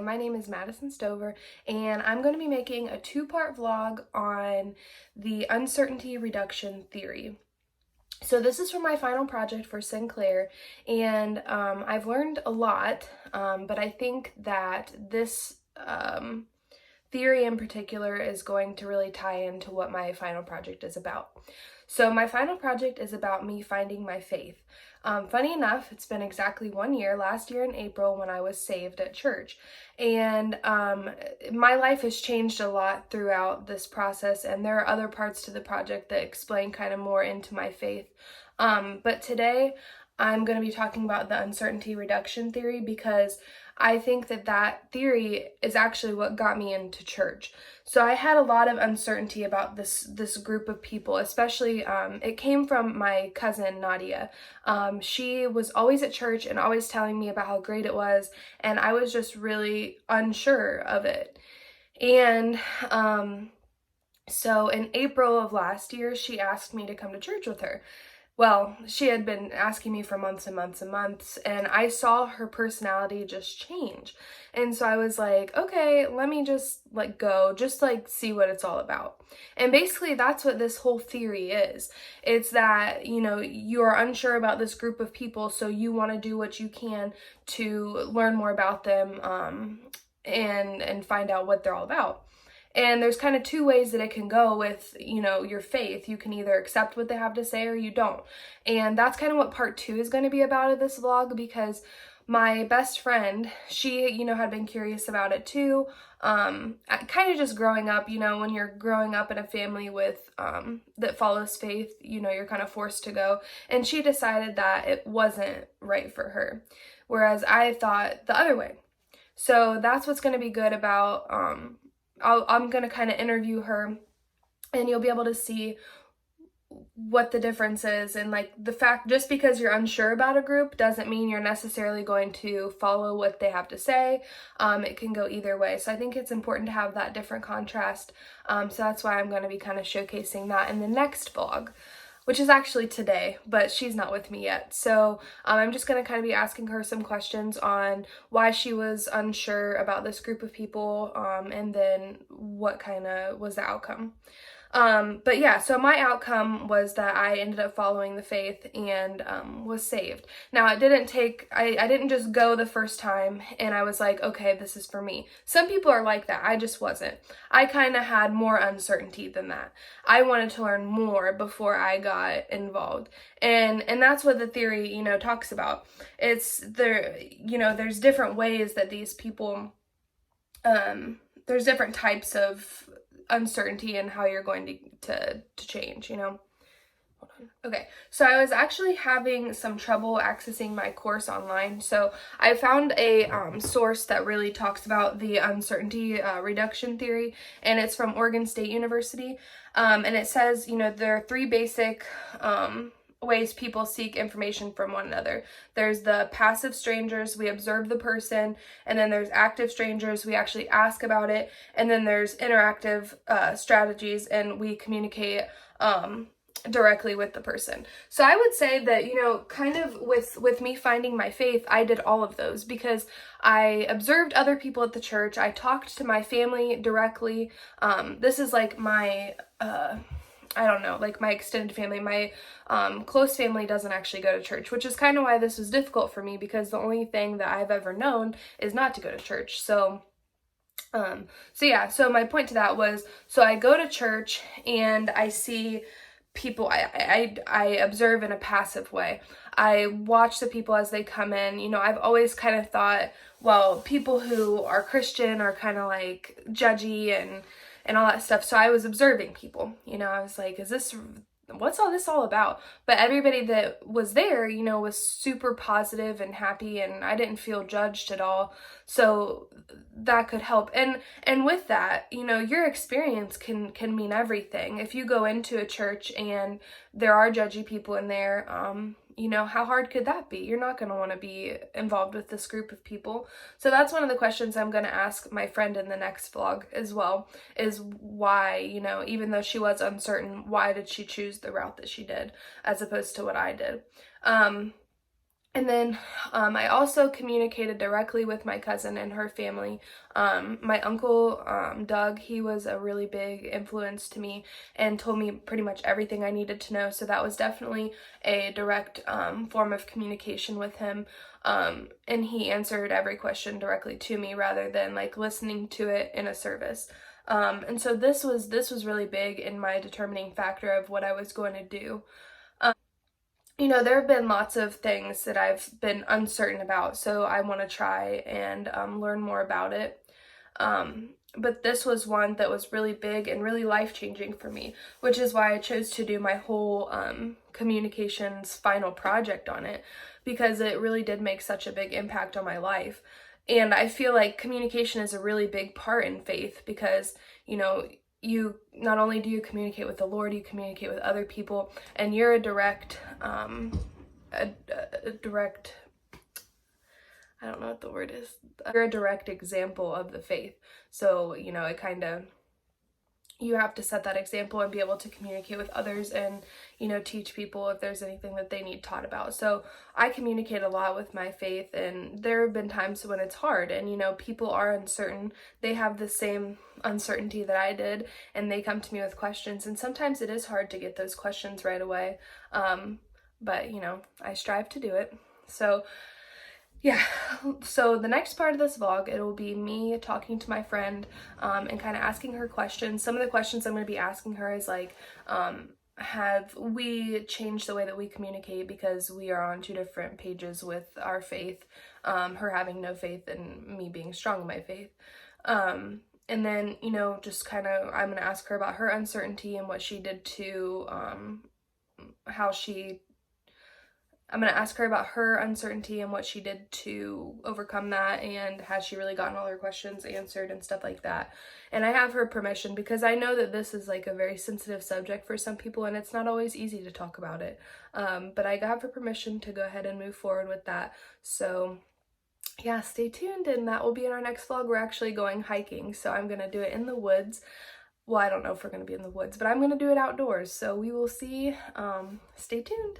My name is Madison Stover, and I'm going to be making a two-part vlog on the uncertainty reduction theory. So this is for my final project for Sinclair, and I've learned a lot, but I think that this theory in particular is going to really tie into what my final project is about. So my final project is about me finding my faith. Funny enough, it's been exactly 1 year, last year in April, when I was saved at church. And my life has changed a lot throughout this process, and there are other parts to the project that explain kind of more into my faith. But today, I'm going to be talking about the uncertainty reduction theory because I think that that theory is actually what got me into church. So I had a lot of uncertainty about this group of people, especially it came from my cousin Nadia. She was always at church and always telling me about how great it was, and I was just really unsure of it. And so in April of last year, she asked me to come to church with her. Well, she had been asking me for months and months and months, and I saw her personality just change. And so I was like, okay, let me just go, just see what it's all about. And basically that's what this whole theory is. It's that, you are unsure about this group of people, so you want to do what you can to learn more about them, and find out what they're all about. And there's kind of two ways that it can go with, your faith. You can either accept what they have to say or you don't. And that's kind of what part 2 is going to be about of this vlog, because my best friend, she, had been curious about it too. Kind of just growing up, when you're growing up in a family with, that follows faith, you're kind of forced to go. And she decided that it wasn't right for her. Whereas I thought the other way. So that's what's going to be good about, I'm going to kind of interview her, and you'll be able to see what the difference is. And the fact, just because you're unsure about a group doesn't mean you're necessarily going to follow what they have to say. It can go either way. So I think it's important to have that different contrast. So that's why I'm going to be kind of showcasing that in the next vlog, which is actually today, but she's not with me yet. So I'm just going to kind of be asking her some questions on why she was unsure about this group of people, and then what kind of was the outcome. But yeah, so my outcome was that I ended up following the faith and was saved. Now, it didn't take, I didn't just go the first time and I was like, okay, this is for me. Some people are like that. I just wasn't. I kind of had more uncertainty than that. I wanted to learn more before I got involved. And that's what the theory, talks about. It's there, there's different ways that these people, there's different types of uncertainty and how you're going to change, Hold on. Okay, so I was actually having some trouble accessing my course online. So I found a source that really talks about the uncertainty reduction theory, and it's from Oregon State University. And it says, there are 3 basic ways people seek information from one another. There's the passive strangers, we observe the person, and then there's active strangers, we actually ask about it, and then there's interactive strategies, and we communicate directly with the person. So I would say that, kind of with me finding my faith, I did all of those because I observed other people at the church. I talked to my family directly. This is my I don't know, my extended family. My close family doesn't actually go to church, which is kind of why this was difficult for me, because the only thing that I've ever known is not to go to church. So yeah, so my point to that was, so I go to church and I see people, I observe in a passive way. I watch the people as they come in. I've always kind of thought, well, people who are Christian are kind of judgy and all that stuff. So I was observing people, I was like, what's all this all about? But everybody that was there, was super positive and happy, and I didn't feel judged at all. So that could help. And with that, your experience can mean everything. If you go into a church and there are judgy people in there, how hard could that be? You're not going to want to be involved with this group of people. So that's one of the questions I'm going to ask my friend in the next vlog as well, is why, even though she was uncertain, why did she choose the route that she did as opposed to what I did? And And then I also communicated directly with my cousin and her family. My uncle, Doug, he was a really big influence to me and told me pretty much everything I needed to know. So that was definitely a direct form of communication with him. And he answered every question directly to me rather than like listening to it in a service. And so this was really big in my determining factor of what I was going to do. You know, there have been lots of things that I've been uncertain about, so I want to try and learn more about it. But this was one that was really big and really life-changing for me, which is why I chose to do my whole communications final project on it, because it really did make such a big impact on my life. And I feel like communication is a really big part in faith because, you know, you not only do you communicate with the Lord, you communicate with other people, and you're a direct I don't know what the word is. You're a direct example of the faith. So, you know, it kind of, you have to set that example and be able to communicate with others and, you know, teach people if there's anything that they need taught about. So I communicate a lot with my faith, and there have been times when it's hard and, you know, people are uncertain. They have the same uncertainty that I did, and they come to me with questions, and sometimes it is hard to get those questions right away. But, you know, I strive to do it. So yeah, so the next part of this vlog, it will be me talking to my friend and kind of asking her questions. Some of the questions I'm going to be asking her is like, have we changed the way that we communicate because we are on two different pages with our faith, her having no faith and me being strong in my faith. And then, you know, just kind of, I'm going to ask her about her uncertainty and what she did to, I'm going to ask her about her uncertainty and what she did to overcome that, and has she really gotten all her questions answered and stuff like that. And I have her permission because I know that this is like a very sensitive subject for some people, and it's not always easy to talk about it. But I have her permission to go ahead and move forward with that. So yeah, stay tuned, and that will be in our next vlog. We're actually going hiking, so I'm going to do it in the woods. Well, I don't know if we're going to be in the woods, but I'm going to do it outdoors. So we will see. Stay tuned.